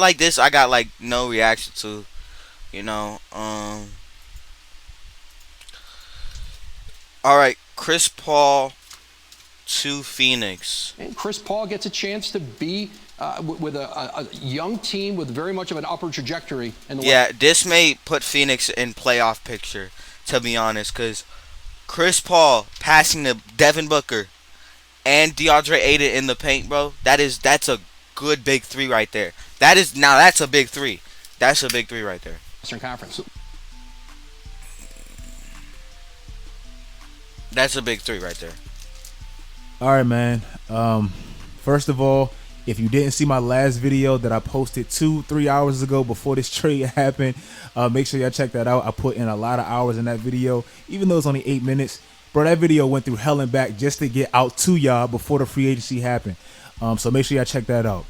like this, I got like no reaction to. You know. All right, Chris Paul to Phoenix. And Chris Paul gets a chance to be with a young team with very much of an upward trajectory in the Yeah, this may put Phoenix in playoff picture, to be honest, because Chris Paul passing to Devin Booker and DeAndre Ayton in the paint, bro. That's a good big three right there. That's a big three. That's a big three right there. Western Conference. That's a big three right there. All right, man. First of all, if you didn't see my last video that I posted 2-3 hours ago before this trade happened, make sure y'all check that out. I put in a lot of hours in that video, even though it's only 8 minutes. Bro, that video went through hell and back just to get out to y'all before the free agency happened. So make sure y'all check that out.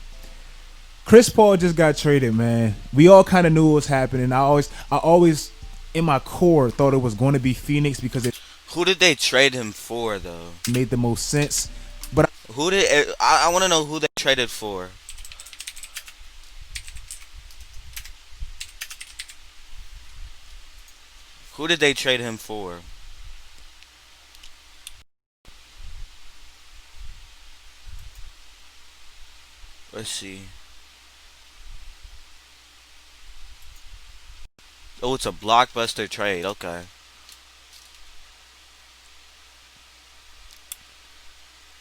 Chris Paul just got traded, man. We all kind of knew it was happening. I always, in my core, thought it was going to be Phoenix because it Who did they trade him for, though? made the most sense. But Who did I want to know who they traded for? Who did they trade him for? Let's see. Oh, it's a blockbuster trade. Okay.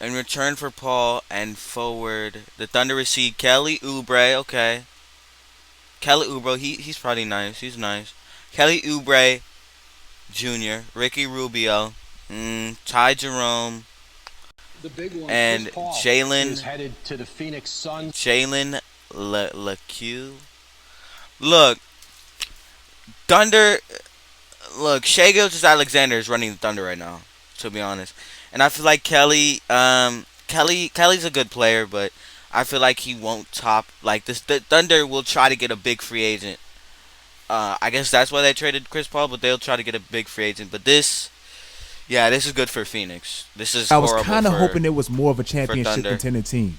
In return for Paul and forward, the Thunder received Kelly Oubre. Okay. Kelly Oubre, he's probably nice. He's nice. Kelly Oubre Jr., Ricky Rubio, Ty Jerome, The big one, and Chris Paul, Jalen is headed to the Phoenix Suns. LeCue. Look, Thunder. Look, Shai Gilgeous-Alexander is running the Thunder right now. To be honest, and I feel like Kelly's a good player, but I feel like he won't top like this. The Thunder will try to get a big free agent. I guess that's why they traded Chris Paul, but they'll try to get a big free agent. But this is good for Phoenix. This is I was horrible kind of for- hoping it was more of a for championship Thunder. contending team.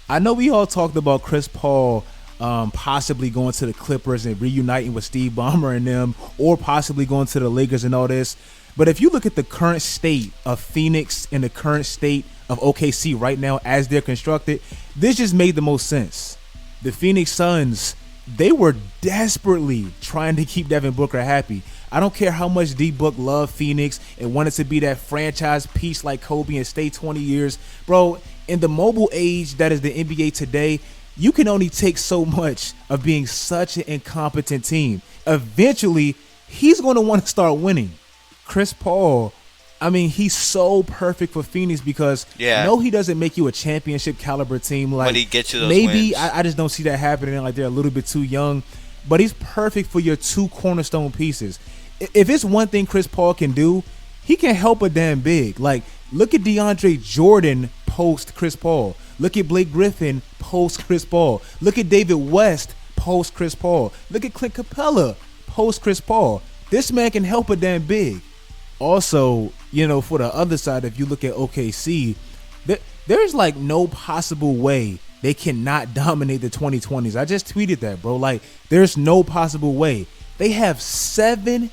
I know we all talked about Chris Paul possibly going to the Clippers and reuniting with Steve Ballmer and them, or possibly going to the Lakers and all this. But if you look at the current state of Phoenix and the current state of OKC right now as they're constructed, this just made the most sense. The Phoenix Suns, they were desperately trying to keep Devin Booker happy. I don't care how much D-Book loved Phoenix and wanted to be that franchise piece like Kobe and stay 20 years. Bro, in the mobile age that is the NBA today, you can only take so much of being such an incompetent team. Eventually, he's going to want to start winning. Chris Paul, I mean, he's so perfect for Phoenix because no, he doesn't make you a championship caliber team. Like, But he gets you those maybe wins. I just don't see that happening. Like, they're a little bit too young, but he's perfect for your two cornerstone pieces. If it's one thing Chris Paul can do, he can help a damn big. Like, look at DeAndre Jordan post Chris Paul. Look at Blake Griffin post Chris Paul. Look at David West post Chris Paul. Look at Clint Capella post Chris Paul. This man can help a damn big. Also, you know, for the other side, if you look at OKC, there's like no possible way they cannot dominate the 2020s. I just tweeted that, bro. Like, there's no possible way. They have 17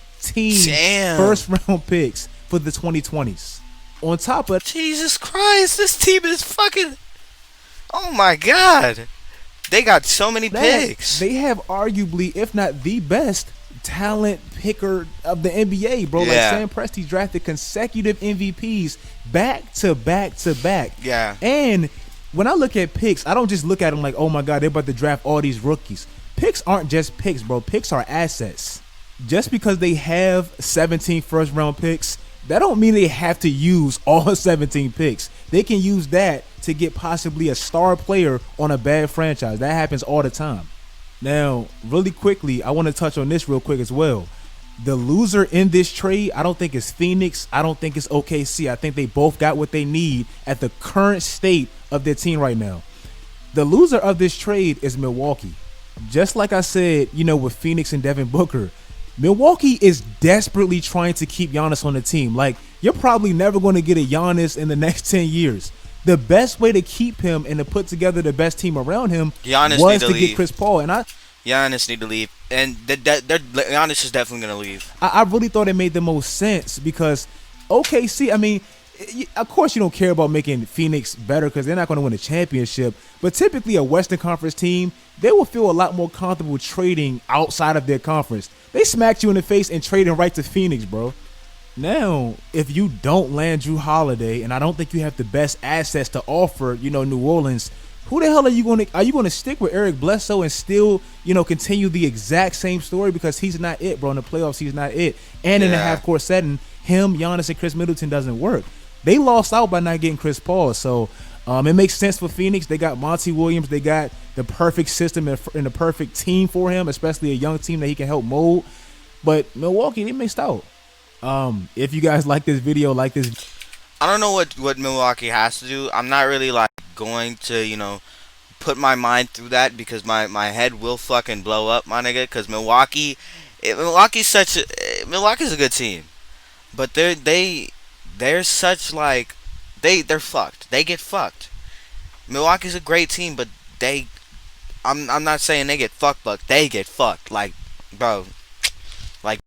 first round picks for the 2020s. On top of Jesus Christ, this team is fucking. Oh my God, they got so many picks. They have arguably, if not the best talent picker of the NBA, bro. Like, Sam Presti drafted consecutive MVPs back to back to back. Yeah. And when I look at picks, I don't just look at them like, oh my God, they're about to draft all these rookies. Picks aren't just picks, bro. Picks are assets. Just because they have 17 first round picks, that don't mean they have to use all 17 picks. They can use that to get possibly a star player on a bad franchise. That happens all the time. Now, really quickly, I want to touch on this real quick as well. The loser in this trade, I don't think it's Phoenix. I don't think it's OKC. I think they both got what they need at the current state of their team right now. The loser of this trade is Milwaukee. Just like I said, you know, with Phoenix and Devin Booker, Milwaukee is desperately trying to keep Giannis on the team. Like, you're probably never going to get a Giannis in the next 10 years. the best way to keep him and to put together the best team around him Giannis was need to to get leave. Chris Paul. And Giannis need to leave, and Giannis is definitely gonna leave. I really thought it made the most sense because OKC, I mean, of course you don't care about making Phoenix better because they're not going to win a championship. But typically a Western Conference team, they will feel a lot more comfortable trading outside of their conference. They smacked you in the face and trading right to Phoenix, bro. Now, if you don't land Drew Holiday, and I don't think you have the best assets to offer, New Orleans, who the hell are you going to stick with Eric Bledsoe and still, continue the exact same story because he's not it, bro. In the playoffs, he's not it. And in a half-court setting, him, Giannis, and Chris Middleton doesn't work. They lost out by not getting Chris Paul, so it makes sense for Phoenix. They got Monty Williams. They got the perfect system and the perfect team for him, especially a young team that he can help mold. But Milwaukee, they missed out. If you guys like this video, I don't know what Milwaukee has to do. I'm not really like going to put my mind through that because my head will fucking blow up, my nigga. Because Milwaukee's a good team, but they're such like they're fucked. They get fucked. Milwaukee's a great team, but I'm not saying they get fucked, but they get fucked. Like, bro,